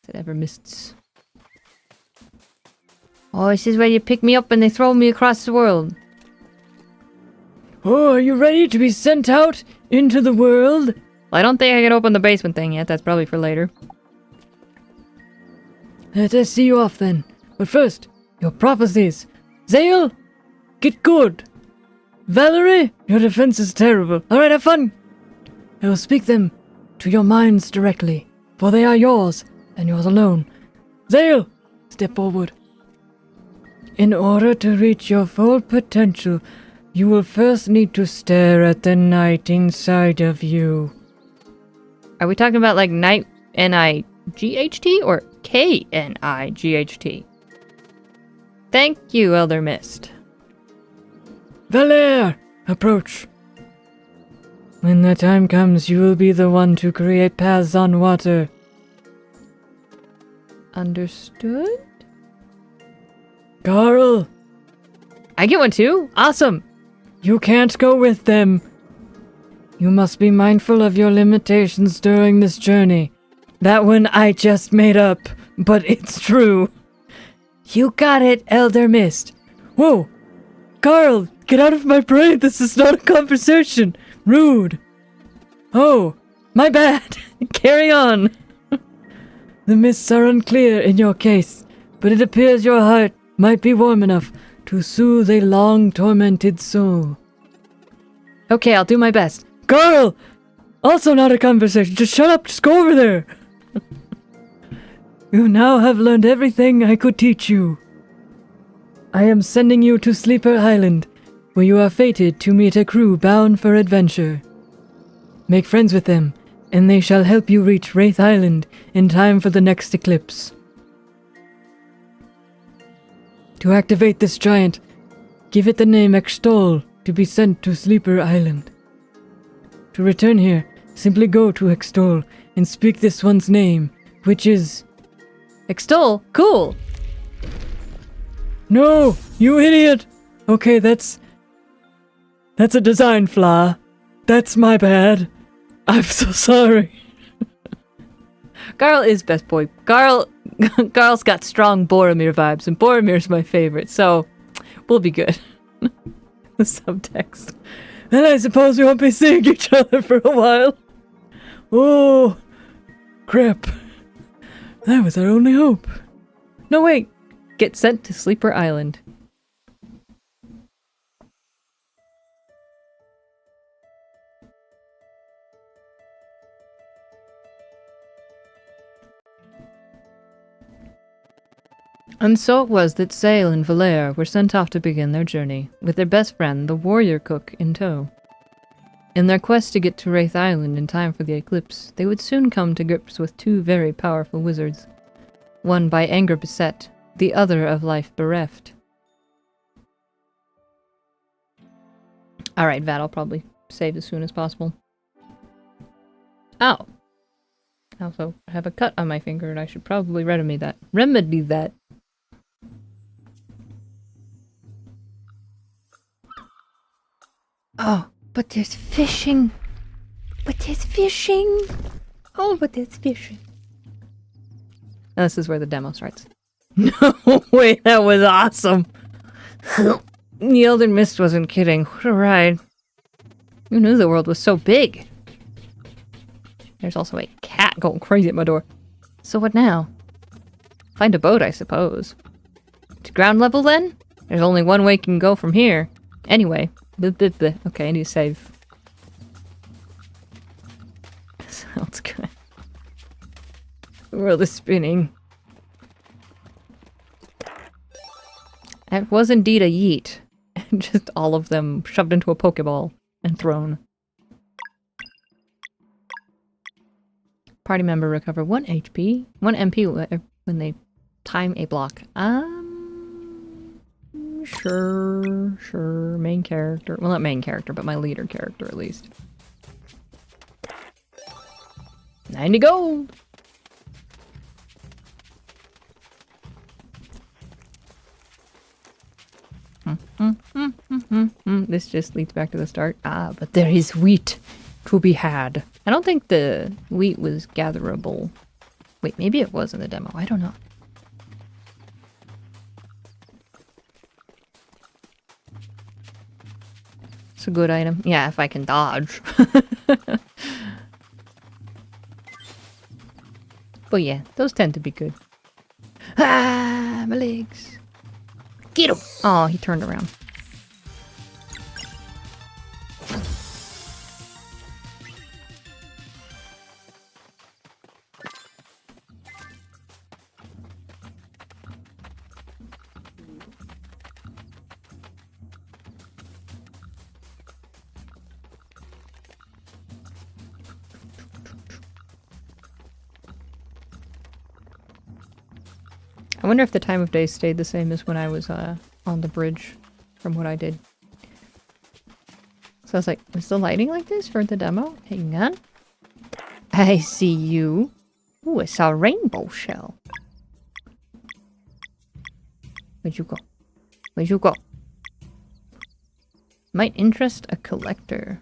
That ever mists. Oh, this is where you pick me up and they throw me across the world. Oh, are you ready to be sent out into the world? Well, I don't think I can open the basement thing yet. That's probably for later. Let us see you off then. But first, your prophecies. Zale, get good. Valerie, your defense is terrible. Alright, have fun. I will speak them to your minds directly, for they are yours, and yours alone. Zale, step forward. In order to reach your full potential, you will first need to stare at the night inside of you. Are we talking about like night N-I-G-H-T or K-N-I-G-H-T? Thank you, Elder Mist. Valere, approach. When the time comes, you will be the one to create paths on water. Understood? Carl! I get one too? Awesome! You can't go with them. You must be mindful of your limitations during this journey. That one I just made up, but it's true. You got it, Elder Mist. Whoa! Carl, get out of my brain! This is not a conversation! Rude! Oh, my bad! Carry on! The mists are unclear in your case, but it appears your heart might be warm enough to soothe a long-tormented soul. Okay, I'll do my best. Carl! Also not a conversation. Just shut up. Just go over there. You now have learned everything I could teach you. I am sending you to Sleeper Island, where you are fated to meet a crew bound for adventure. Make friends with them, and they shall help you reach Wraith Island in time for the next eclipse. To activate this giant, give it the name Extol to be sent to Sleeper Island. To return here, simply go to Extol and speak this one's name, which is... Extol? Cool! No! You idiot! Okay, that's a design flaw. That's my bad. I'm so sorry. Garl is best boy. Garl's got strong Boromir vibes, and Boromir's my favorite, so we'll be good. The subtext. Then I suppose we won't be seeing each other for a while. Oh, crap. That was our only hope. No, wait. Get sent to Sleeper Island. And so it was that Zale and Valere were sent off to begin their journey, with their best friend, the warrior cook, in tow. In their quest to get to Wraith Island in time for the eclipse, they would soon come to grips with two very powerful wizards. One by anger beset, the other of life bereft. Alright, Vat, I'll probably save as soon as possible. Ow! I also have a cut on my finger and I should probably remedy that. Oh, but there's fishing. Oh, but there's fishing. This is where the demo starts. No way, that was awesome. The Elder Mist wasn't kidding. What a ride. Who knew the world was so big? There's also a cat going crazy at my door. So what now? Find a boat, I suppose. To ground level then? There's only one way you can go from here. Anyway. Okay, I need to save. Sounds good. The world is spinning. It was indeed a yeet. Just all of them shoved into a Pokeball and thrown. Party member recover 1 HP, 1 MP when they time a block. Sure. Main character. Well, not main character, but my leader character at least. 90 gold! This just leads back to the start. Ah, but there is wheat to be had. I don't think the wheat was gatherable Wait, maybe it was in the demo. I don't know. It's a good item. Yeah, if I can dodge. But yeah, those tend to be good. Ah, my legs. Get him! Oh, he turned around. I wonder if the time of day stayed the same as when I was on the bridge from what I did. So I was like, was the lighting like this for the demo? Hang on. I see you. Ooh, I saw a rainbow shell. Where'd you go? Where'd you go? Might interest a collector.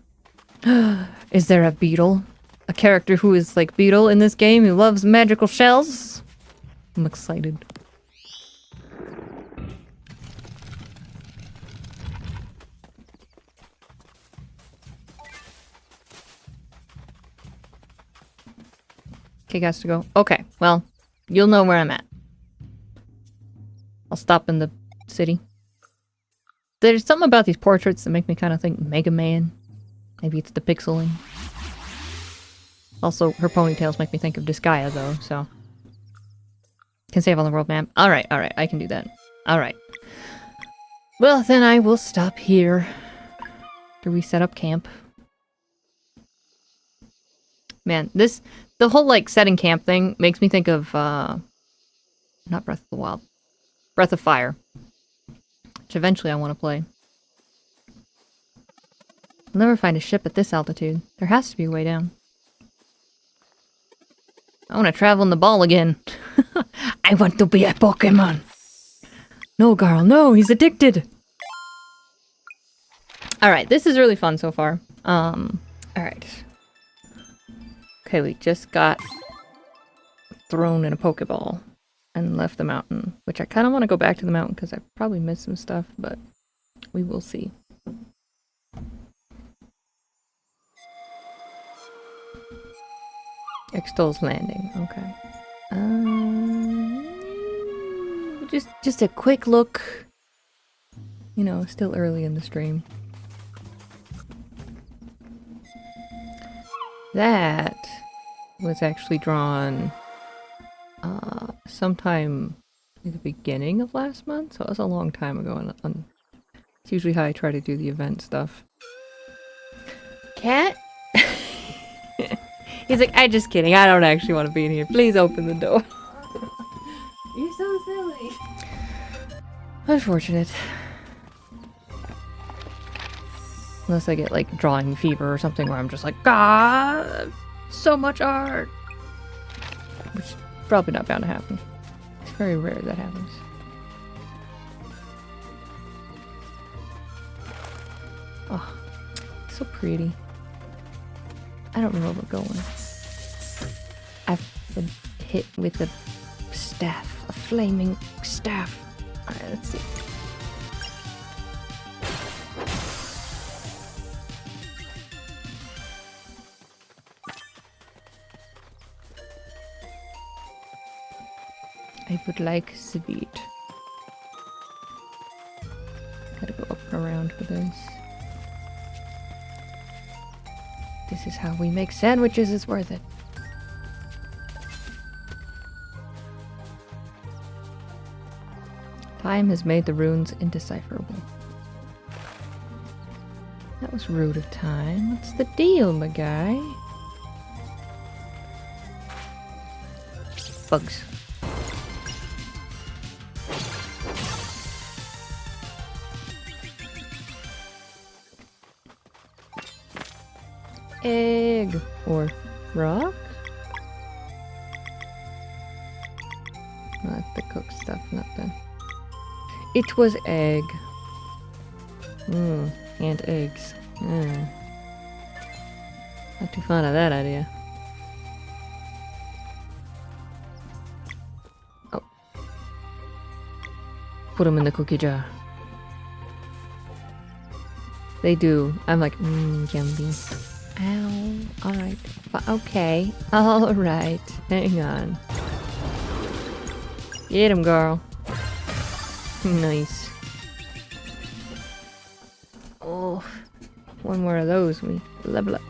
Is there a beetle? A character who is like Beetle in this game who loves magical shells? I'm excited. Okay, guys, to go. Okay, well, you'll know where I'm at. I'll stop in the city. There's something about these portraits that make me kind of think Mega Man. Maybe it's the pixeling. Also, her ponytails make me think of Disgaea, though, so... Can save on the world map. Alright, I can do that. Alright. Well, then I will stop here. Do we set up camp? Man, the whole, like, setting camp thing makes me think of, not Breath of the Wild. Breath of Fire. Which eventually I want to play. I'll never find a ship at this altitude. There has to be a way down. I want to travel in the ball again. I want to be a Pokemon. No, Garl, no, he's addicted. Alright, this is really fun so far. Alright. Okay, we just got thrown in a Pokeball and left the mountain, which I kind of want to go back to the mountain because I probably missed some stuff, but we will see. Extol's Landing, okay. Just a quick look. You know, still early in the stream. That was actually drawn sometime in the beginning of last month, so it was a long time ago. And it's usually how I try to do the event stuff. Cat? He's like, I'm just kidding. I don't actually want to be in here. Please open the door. You're so silly. Unfortunate. Unless I get, like, drawing fever or something where I'm just like, God, so much art. Which is probably not bound to happen. It's very rare that happens. Oh, so pretty. I don't remember going. I've been hit with a staff. A flaming staff. Alright, let's see. I would like sweet. Gotta go up and around for this. This is how we make sandwiches, it's worth it. Time has made the runes indecipherable. That was rude of time. What's the deal, my guy? Bugs. Egg or rock? Not the cooked stuff, not the... It was egg. And eggs. Not too fond of that idea. Put them in the cookie jar. They do. I'm like, yummy. Ow. Alright. Okay. Alright. Hang on. Get him, girl. Nice. Oh. One more of those. We level up.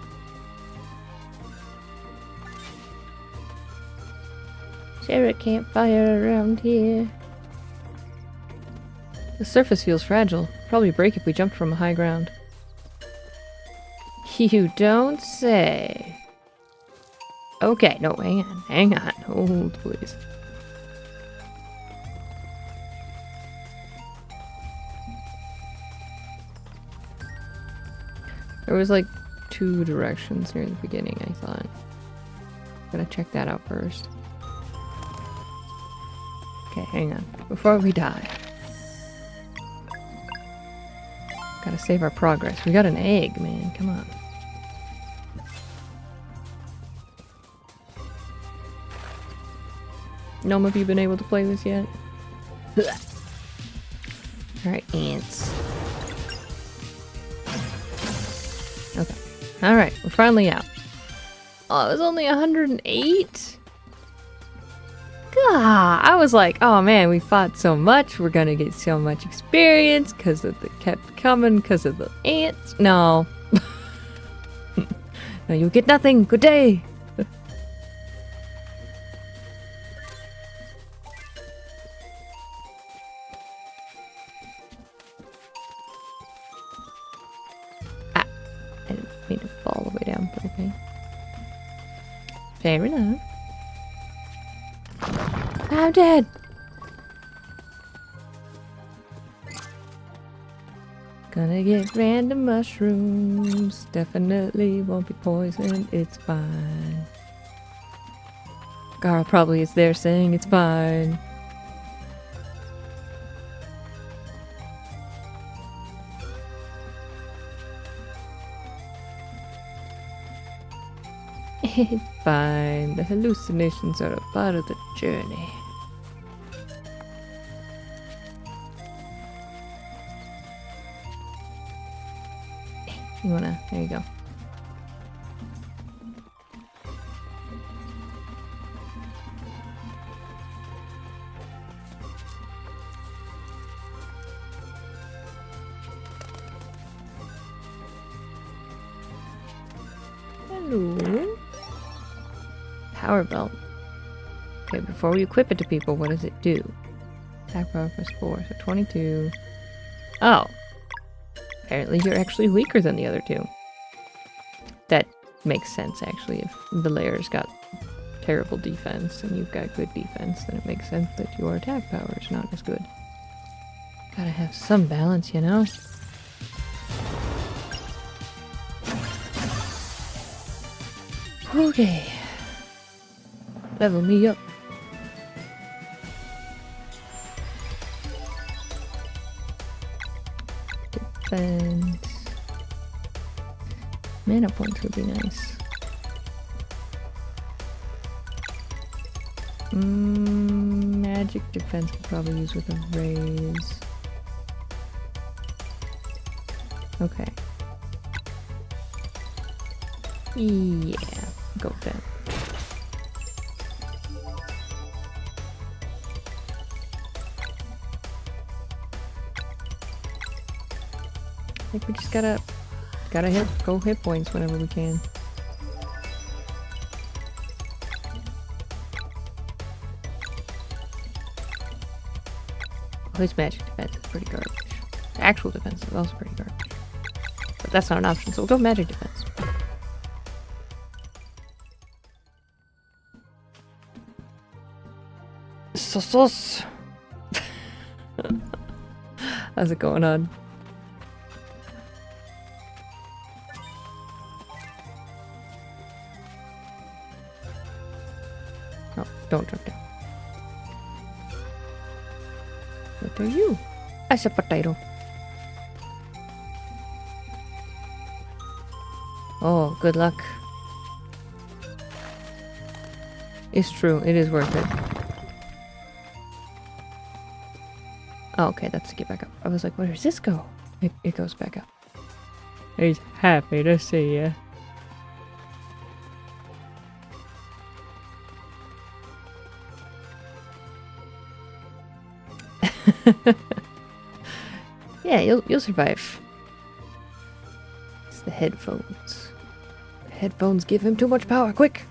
Share a campfire around here. The surface feels fragile. Probably break if we jumped from a high ground. You don't say. Okay, no, hang on. Hold, please. There was like 2 directions near the beginning, I thought. Gotta check that out first. Okay, hang on. Before we die. Gotta save our progress. We got an egg, man. Come on. Gnome, have you been able to play this yet? Alright, ants. Okay. Alright, we're finally out. Oh, it was only 108? God, I was like, oh man, we fought so much. We're gonna get so much experience because of the kept coming because of the ants. No. No, you'll get nothing. Good day. I didn't mean to fall all the way down, but okay. Fair enough. I'm dead. Gonna get random mushrooms. Definitely won't be poisoned. It's fine. Carl probably is there saying it's fine. It's fine. The hallucinations are a part of the journey. You wanna... There you go. Hello. Power belt. Okay, before we equip it to people, what does it do? Attack power plus 4, so 22. Oh. Apparently you're actually weaker than the other two. That makes sense, actually. If Valaire's got terrible defense and you've got good defense, then it makes sense that your attack power is not as good. Gotta have some balance, you know? Okay. Level me up. Defense. Mana points would be nice. Magic defense could probably use with a raise. Okay. Yeah, go with that. I think we just gotta go hit points whenever we can. At least magic defense is pretty garbage. Actual defense is also pretty garbage. But that's not an option, so we'll go magic defense. Sus. How's it going on? Oh, don't jump down. What are you? As a potato. Oh, good luck. It's true, it is worth it. Oh, okay, that's to get back up. I was like, where does this go? It goes back up. He's happy to see you. Yeah, you'll survive. It's the headphones. The headphones give him too much power. Quick!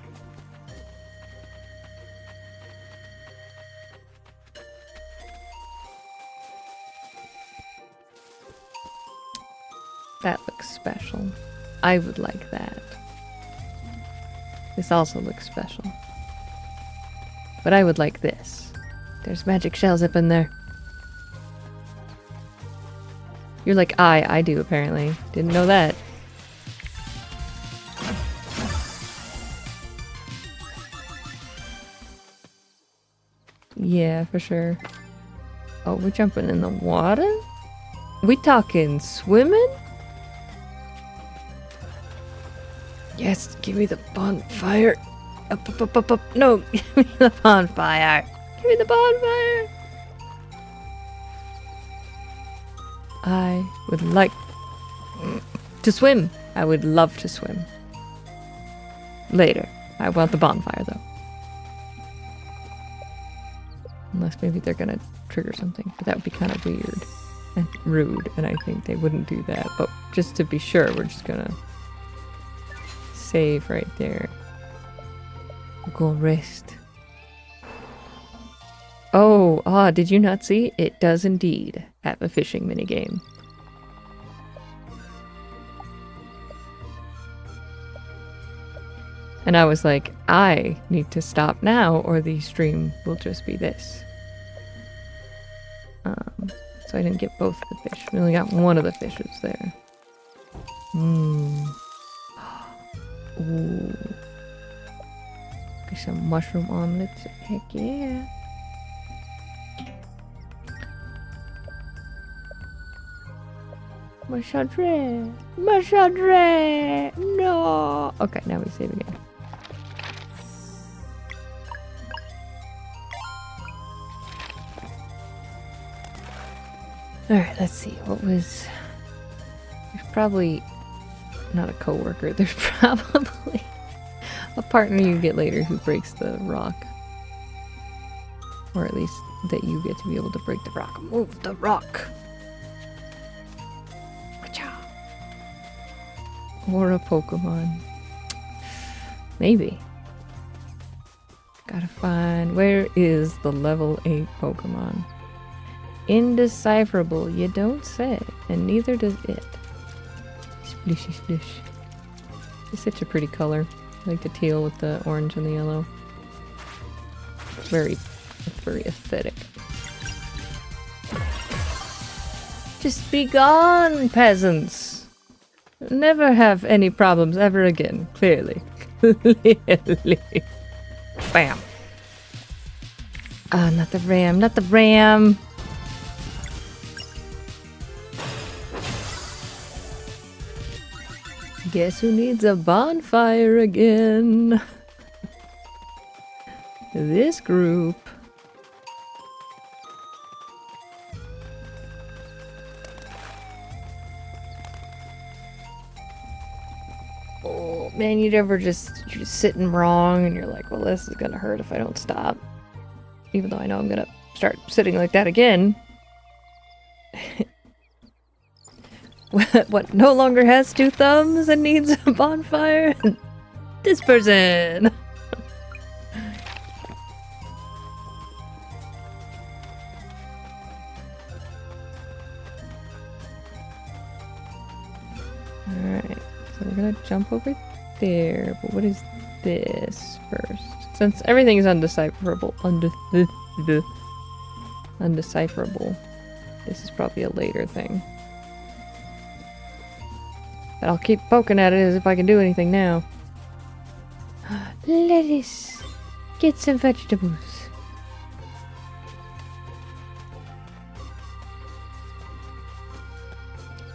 That looks special. I would like that. This also looks special. But I would like this. There's magic shells up in there. You're like, I do apparently. Didn't know that. Yeah, for sure. Oh, we're jumping in the water? We talking swimming? Yes, give me the bonfire. Up. No, give me the bonfire. Give me the bonfire. I would like to swim. I would love to swim. Later. I want the bonfire, though. Unless maybe they're gonna trigger something. But that would be kind of weird and rude, and I think they wouldn't do that. But just to be sure, we're just gonna save right there. Go rest. Oh, did you not see? It does indeed have a fishing minigame. And I was like, I need to stop now or the stream will just be this. So I didn't get both of the fish. We only got one of the fishes there. Ooh. Get some mushroom omelets. Heck yeah. Machadre! Machadre! No! Okay, now we save again. Alright, let's see. What was... There's probably not a coworker. There's probably a partner you get later who breaks the rock. Or at least that you get to be able to break the rock. Move the rock! Or a Pokemon. Maybe. Gotta find... Where is the level 8 Pokemon? Indecipherable, you don't say. And neither does it. Splishy splish. It's such a pretty color. I like the teal with the orange and the yellow. It's very aesthetic. Just be gone, peasants! Never have any problems ever again, clearly. Clearly. Bam. Ah, not the ram, not the ram! Guess who needs a bonfire again? This group. Oh man, you're just sitting wrong and you're like, well, this is gonna hurt if I don't stop. Even though I know I'm gonna start sitting like that again. What no longer has two thumbs and needs a bonfire? This person! Alright, so we're gonna jump over there, but what is this first? Since everything is undecipherable, undecipherable, this is probably a later thing. But I'll keep poking at it as if I can do anything now. Lettuce! Get some vegetables.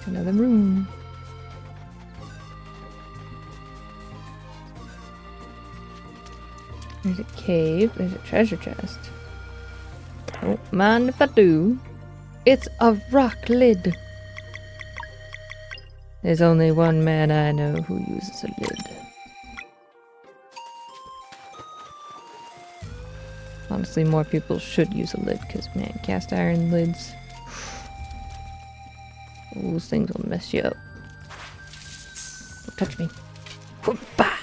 Another room. There's a cave. There's a treasure chest. Don't mind if I do. It's a rock lid. There's only one man I know who uses a lid. Honestly, more people should use a lid, because, man, cast iron lids... those things will mess you up. Don't touch me. Whoop-bah!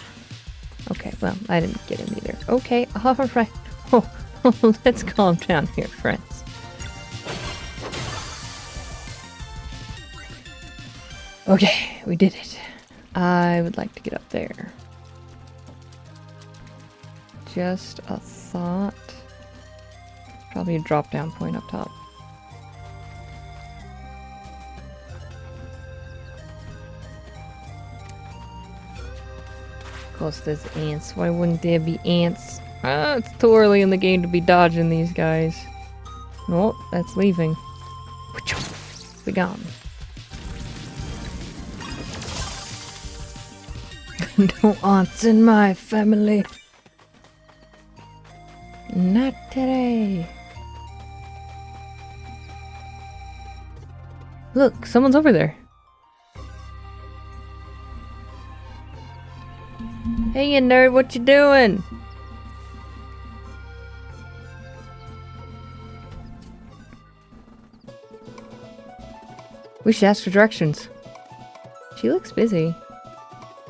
Okay, well, I didn't get him either. Okay, alright. Oh, let's calm down here, friends. Okay, we did it. I would like to get up there. Just a thought. Probably a drop-down point up top. Of course, there's ants. Why wouldn't there be ants? Ah, it's too early in the game to be dodging these guys. Oh, that's leaving. Be gone. No aunts in my family. Not today. Look, someone's over there. Hey, you nerd, what you doing? We should ask for directions. She looks busy.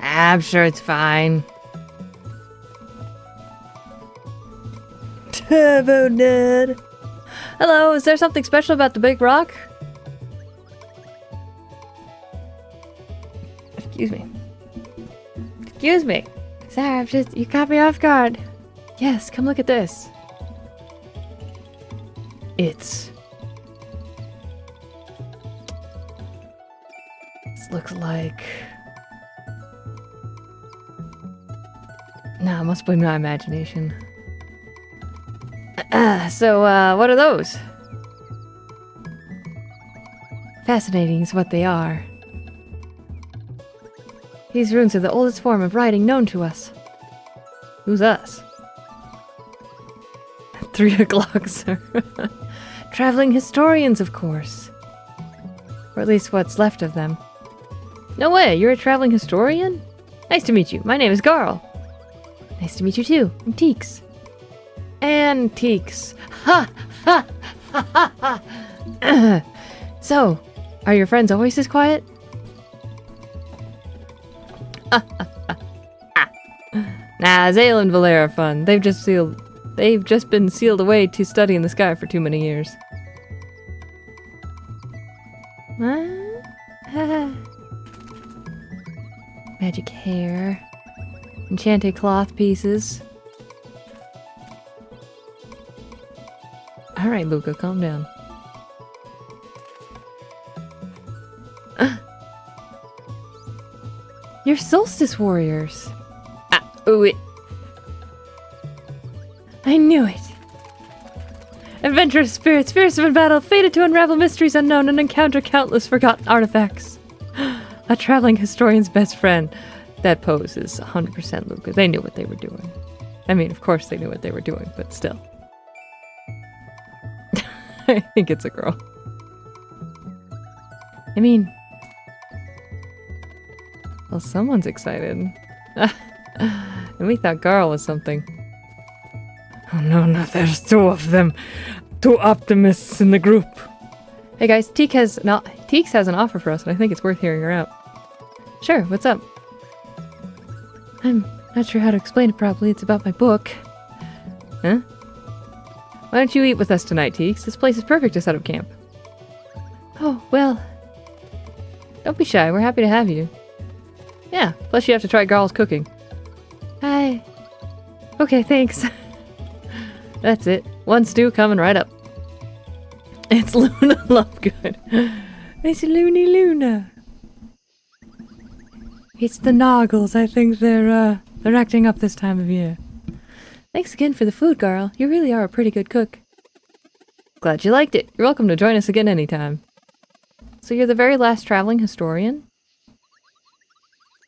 I'm sure it's fine. Turbo nerd. Hello, is there something special about the big rock? Excuse me. Excuse me. Sorry, you caught me off guard. Yes, come look at this. This looks like... Nah, I must blame my imagination. So, what are those? Fascinating is what they are. These runes are the oldest form of writing known to us. Who's us? 3 o'clock, sir. Traveling historians, of course. Or at least what's left of them. No way, you're a traveling historian? Nice to meet you. My name is Garl. Nice to meet you too. I'm Teeks. Antiques. Ha! Ha! Ha! Ha! Ha! So, are your friends always this quiet? Nah, Zale and Valera are fun. They've just been sealed away to study in the sky for too many years. Magic hair. Enchanted cloth pieces. Alright, Luca, calm down. You're solstice warriors. Ooh, I knew it. Adventurous spirits, fearsome in battle, fated to unravel mysteries unknown and encounter countless forgotten artifacts. A traveling historian's best friend. That pose is 100% Luca. They knew what they were doing. I mean, of course they knew what they were doing, but still. I think it's a girl. I mean... Well, someone's excited. And we thought Garl was something. Oh no, there's 2 of them. 2 optimists in the group. Hey guys, Teeks has an offer for us, and I think it's worth hearing her out. Sure, what's up? I'm not sure how to explain it properly. It's about my book. Huh? Why don't you eat with us tonight, Teeks? This place is perfect to set up camp. Oh, well. Don't be shy. We're happy to have you. Yeah, plus you have to try Garl's cooking. Hi. Okay, thanks. That's it. 1 stew coming right up. It's Luna Lovegood. It's Loony Luna. It's the Noggles. I think they're acting up this time of year. Thanks again for the food, Garl. You really are a pretty good cook. Glad you liked it. You're welcome to join us again anytime. So you're the very last traveling historian?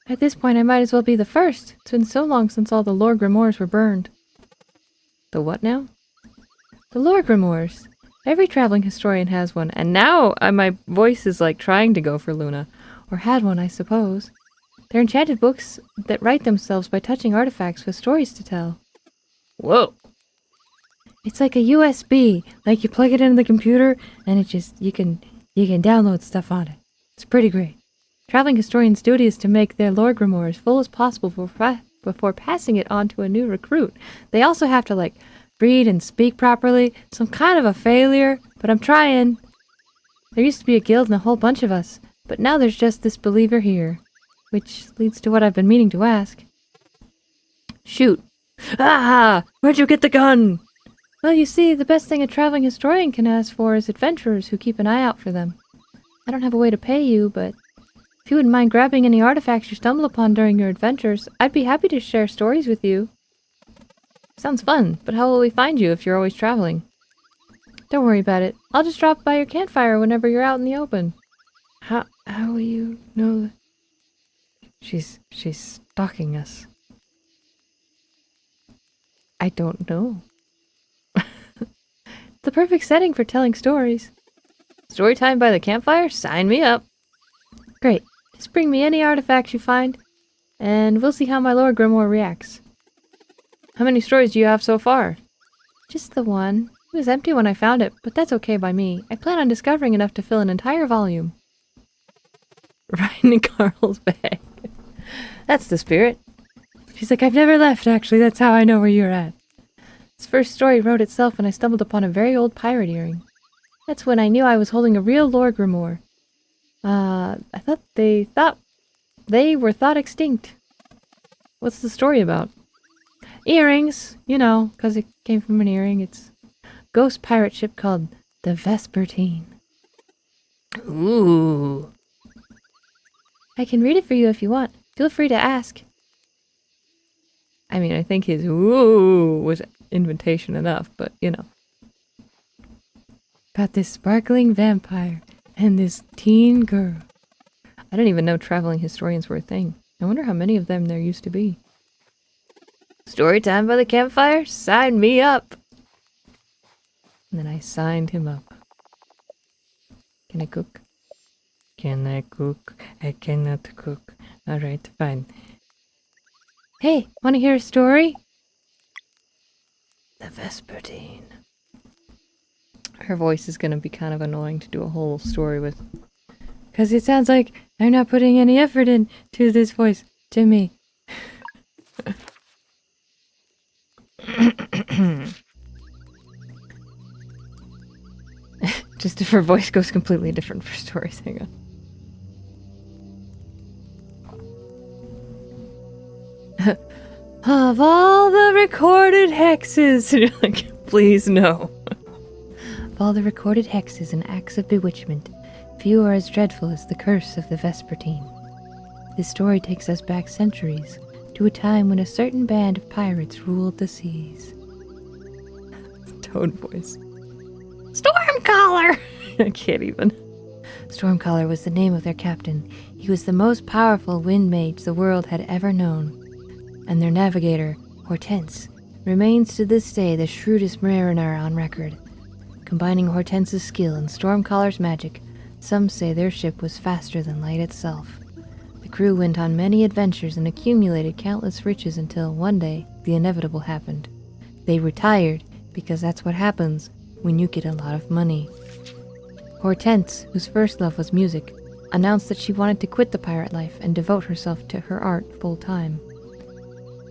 At this point, I might as well be the first. It's been so long since all the lore grimoires were burned. The what now? The lore grimoires. Every traveling historian has one, and now my voice is like trying to go for Luna. Or had one, I suppose. They're enchanted books that write themselves by touching artifacts with stories to tell. Whoa! It's like a USB. Like you plug it into the computer, and it just, you can download stuff on it. It's pretty great. Traveling historians' duty is to make their lore grimoire as full as possible before passing it on to a new recruit. They also have to, like, read and speak properly, so I'm kind of a failure, but I'm trying. There used to be a guild and a whole bunch of us, but now there's just this believer here. Which leads to what I've been meaning to ask. Shoot. Ah! Where'd you get the gun? Well, you see, the best thing a traveling historian can ask for is adventurers who keep an eye out for them. I don't have a way to pay you, but if you wouldn't mind grabbing any artifacts you stumble upon during your adventures, I'd be happy to share stories with you. Sounds fun, but how will we find you if you're always traveling? Don't worry about it. I'll just drop by your campfire whenever you're out in the open. How will you know that? She's stalking us. I don't know. The perfect setting for telling stories. Story time by the campfire? Sign me up. Great. Just bring me any artifacts you find, and we'll see how my Lord Grimoire reacts. How many stories do you have so far? Just the one. It was empty when I found it, but that's okay by me. I plan on discovering enough to fill an entire volume. Right in Carl's bag. That's the spirit. She's like, I've never left, actually. That's how I know where you're at. This first story wrote itself when I stumbled upon a very old pirate earring. That's when I knew I was holding a real lore grimoire. I thought they were thought extinct. What's the story about? Earrings, you know, because it came from an earring. It's a ghost pirate ship called the Vespertine. Ooh. I can read it for you if you want. Feel free to ask. I mean, I think his ooh was invitation enough, but you know. About this sparkling vampire and this teen girl. I didn't even know traveling historians were a thing. I wonder how many of them there used to be. Story time by the campfire? Sign me up! And then I signed him up. Can I cook? Can I cook? I cannot cook. Alright, fine. Hey, wanna hear a story? The Vespertine. Her voice is gonna be kind of annoying to do a whole story with. Because it sounds like I'm not putting any effort into this voice to me. Just if her voice goes completely different for stories. Hang on. Of all the recorded hexes, and you're like, please no. Of all the recorded hexes and acts of bewitchment, few are as dreadful as the curse of the Vespertine. This story takes us back centuries to a time when a certain band of pirates ruled the seas. Tone voice. Stormcaller! I can't even. Stormcaller was the name of their captain. He was the most powerful wind mage the world had ever known. And their navigator, Hortense, remains to this day the shrewdest mariner on record. Combining Hortense's skill and Stormcaller's magic, some say their ship was faster than light itself. The crew went on many adventures and accumulated countless riches until one day the inevitable happened. They retired because that's what happens when you get a lot of money. Hortense, whose first love was music, announced that she wanted to quit the pirate life and devote herself to her art full time.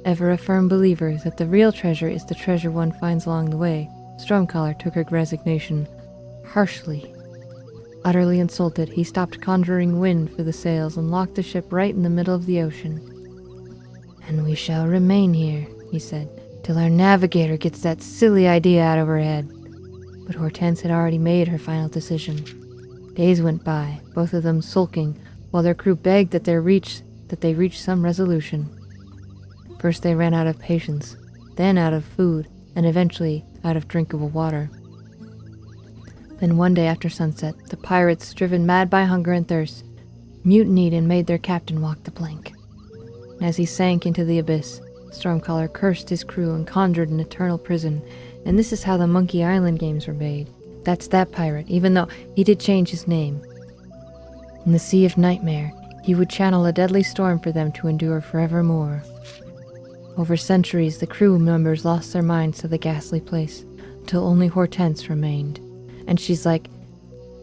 Ever a firm believer that the real treasure is the treasure one finds along the way, Stormcaller took her resignation harshly. Utterly insulted, he stopped conjuring wind for the sails and locked the ship right in the middle of the ocean. And we shall remain here, he said, till our navigator gets that silly idea out of her head. But Hortense had already made her final decision. Days went by, both of them sulking, while their crew begged that they reach some resolution. First they ran out of patience, then out of food, and eventually out of drinkable water. Then one day after sunset, the pirates, driven mad by hunger and thirst, mutinied and made their captain walk the plank. And as he sank into the abyss, Stormcaller cursed his crew and conjured an eternal prison, and this is how the Monkey Island games were made. That's that pirate, even though he did change his name. In the Sea of Nightmare, he would channel a deadly storm for them to endure forevermore. Over centuries, the crew members lost their minds to the ghastly place, until only Hortense remained. And she's like,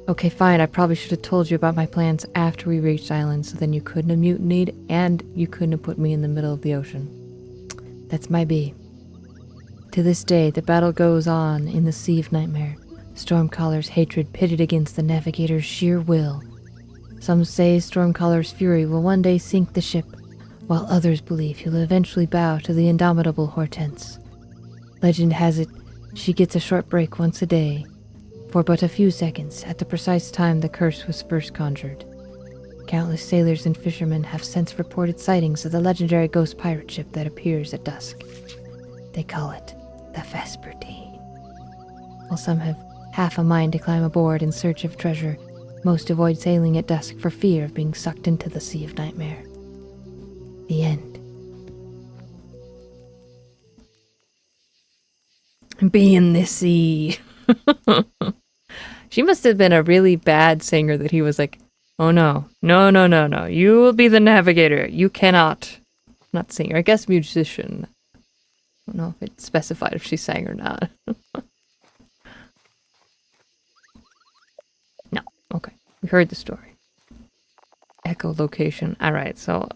okay, fine, I probably should have told you about my plans after we reached island, so then you couldn't have mutinied, and you couldn't have put me in the middle of the ocean. That's my B. To this day, the battle goes on in the Sea of Nightmare. Stormcaller's hatred pitted against the navigator's sheer will. Some say Stormcaller's fury will one day sink the ship, while others believe he'll eventually bow to the indomitable Hortense. Legend has it, she gets a short break once a day, for but a few seconds at the precise time the curse was first conjured. Countless sailors and fishermen have since reported sightings of the legendary ghost pirate ship that appears at dusk. They call it the Vespertine. While some have half a mind to climb aboard in search of treasure, most avoid sailing at dusk for fear of being sucked into the Sea of Nightmare. The end. Be in the sea. She must have been a really bad singer that he was like, oh no, no, no, no, no, you will be the navigator. You cannot. Not singer, I guess musician. I don't know if it specified if she sang or not. No, okay. We heard the story. Echolocation. Alright, so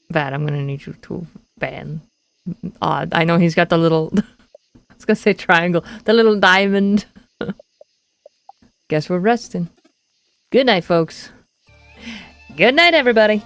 that I'm gonna need you to ban. Odd. I know he's got the little I was gonna say triangle. The little diamond. Guess we're resting. Good night, folks. Good night, everybody.